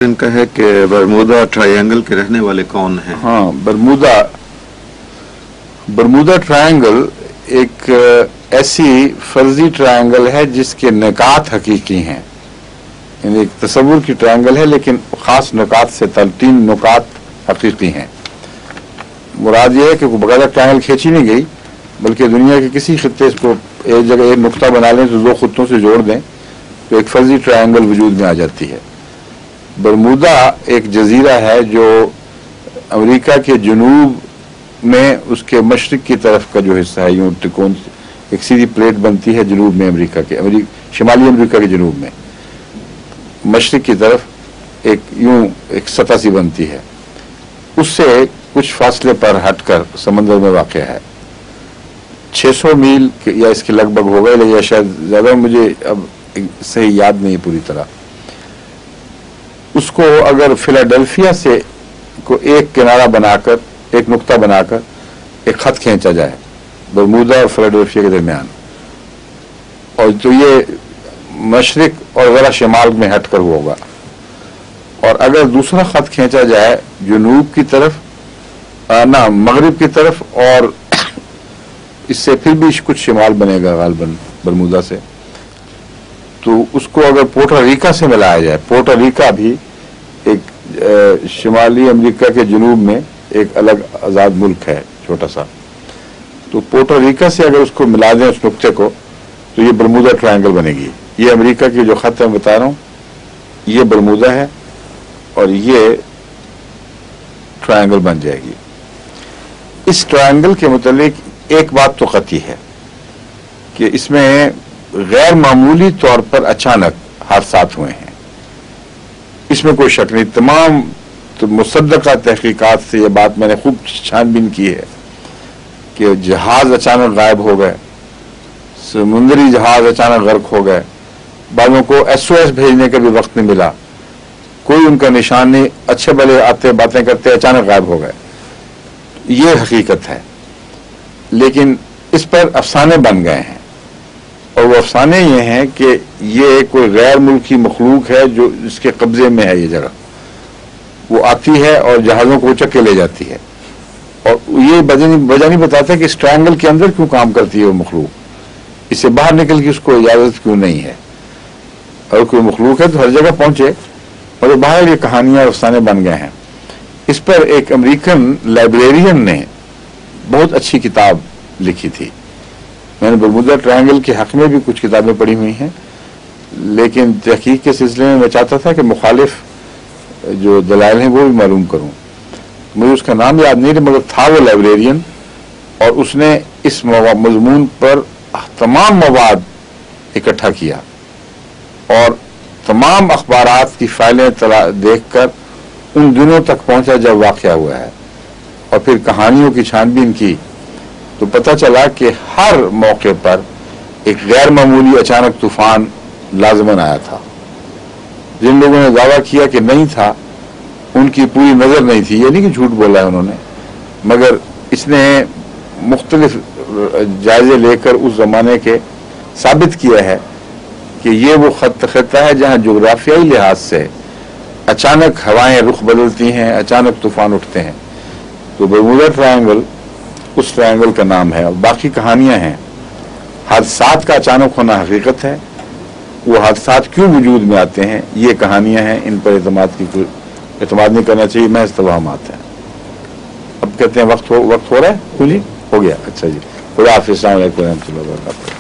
इनका है कि बरमूदा ट्रायंगल के रहने वाले कौन हैं? हाँ, बरमूदा ट्रायंगल एक ऐसी फर्जी ट्रायंगल है जिसके निकात हकीकी हैं। यानी एक तस्वुर की ट्रायंगल है लेकिन खास नुकात से 3 नुकात हकीकी हैं। मुराद ये है कि बगैर ट्रायंगल खींची नहीं गई, बल्कि दुनिया के किसी खित्ते को एक जगह एक नुक्ता बना लें तो 2 खित्तों से जोड़ दें तो एक फर्जी ट्रायंगल वजूद में आ जाती है। बरमूदा एक जजीरा है जो अमेरिका के जनूब में उसके मशरिक की तरफ का जो हिस्सा है, यूं त्रिकोण एक सीधी प्लेट बनती है जनूब में अमेरिका के शिमाली अमेरिका के जनूब में मशरिक की तरफ एक सतह सी बनती है। उससे कुछ फासले पर हटकर समंदर में वाक़ है। 600 मील या इसके लगभग हो गए, या शायद ज़्यादा, मुझे अब सही याद नहीं पूरी तरह। उसको अगर फिलाडेल्फिया से को एक किनारा बनाकर, एक नुक्ता बनाकर एक खत खींचा जाए बरमूदा और फिलाडेल्फिया के दरमियान, और तो ये मशरिक और ज़रा शिमाल में हटकर होगा। और अगर दूसरा खत खींचा जाए जनूब की तरफ, मगरिब की तरफ, और इससे फिर भी कुछ शिमाल बनेगा गालबन बरमूदा से, तो उसको अगर पोर्टोरिका से मिलाया जाए, पोर्टोरिका भी एक शिमाली अमेरिका के जनूब में एक अलग आज़ाद मुल्क है छोटा सा, तो पोर्टोरिका से अगर उसको मिला दें उस नुक्ते को तो ये बरमूदा ट्रायंगल बनेगी। ये अमेरिका की जो खत है मैं बता रहा हूँ, ये बरमूदा है और ये ट्रायंगल बन जाएगी। इस ट्रायंगल के मुतालिक एक बात तो कतई है कि इसमें गैर मामूली तौर पर अचानक हादसात हुए हैं, इसमें कोई शक नहीं। तमाम तो मुसद्दक़ा तहकीकात से यह बात मैंने खूब छानबीन की है कि जहाज अचानक गायब हो गए, समुद्री जहाज अचानक गर्क हो गए, बालों को SOS भेजने का भी वक्त नहीं मिला, कोई उनका निशान नहीं, अच्छे भले आते बातें करते अचानक गायब हो गए। ये हकीकत है, लेकिन इस पर अफसाने बन गए हैं, और वो अफसाने ये हैं कि ये कोई गैर मुल्की मखलूक है जो इसके कब्जे में है। ये जगह वो आती है और जहाज़ों को उचक के ले जाती है, और ये वजह नहीं बताता कि इस ट्रायंगल के अंदर क्यों काम करती है वो मखलूक, इससे बाहर निकल के उसको इजाज़त क्यों नहीं है। और कोई मखलूक है तो हर जगह पहुंचे, और बाहर ये कहानियां अफसाने बन गए हैं। इस पर एक अमेरिकन लाइब्रेरियन ने बहुत अच्छी किताब लिखी थी। मैंने बरमूदा ट्रायंगल के हक में भी कुछ किताबें पढ़ी हुई हैं, लेकिन तहकीक के सिलसिले में मैं चाहता था कि मुखालिफ जो दलाइल हैं वो भी मालूम करूं। मुझे उसका नाम याद नहीं, मगर था वो लाइब्रेरियन, और उसने इस मजमून पर तमाम मवाद इकट्ठा किया और तमाम अखबारात की फाइलें देखकर उन दिनों तक पहुंचा जब वाक़या हुआ है, और फिर कहानियों की छानबीन की तो पता चला कि हर मौके पर एक गैर मामूली अचानक तूफान लाजमन आया था। जिन लोगों ने दावा किया कि नहीं था, उनकी पूरी नज़र नहीं थी। ये नहीं कि झूठ बोला है उन्होंने, मगर इसने मुख्तलिफ जायजे लेकर उस ज़माने के साबित किया है कि ये वो खत्ता है जहाँ जोग्राफियाई लिहाज से अचानक हवाएं रुख बदलती हैं, अचानक तूफान उठते हैं। तो बरमूदा ट्रायंगल उस ट्रायंगल का नाम है, और बाकी कहानियां हैं। हादसात का अचानक होना हकीकत है, वो हादसात क्यों वजूद में आते हैं ये कहानियां हैं, इन पर एतमाद नहीं करना चाहिए, महज तवाहमात हैं। अब कहते हैं वक्त हो रहा है, खुली हो गया। अच्छा जी, खुदा हाफिज़, अस्सलाम वालेकुम रहमतुल्लाहि व बरकातहू।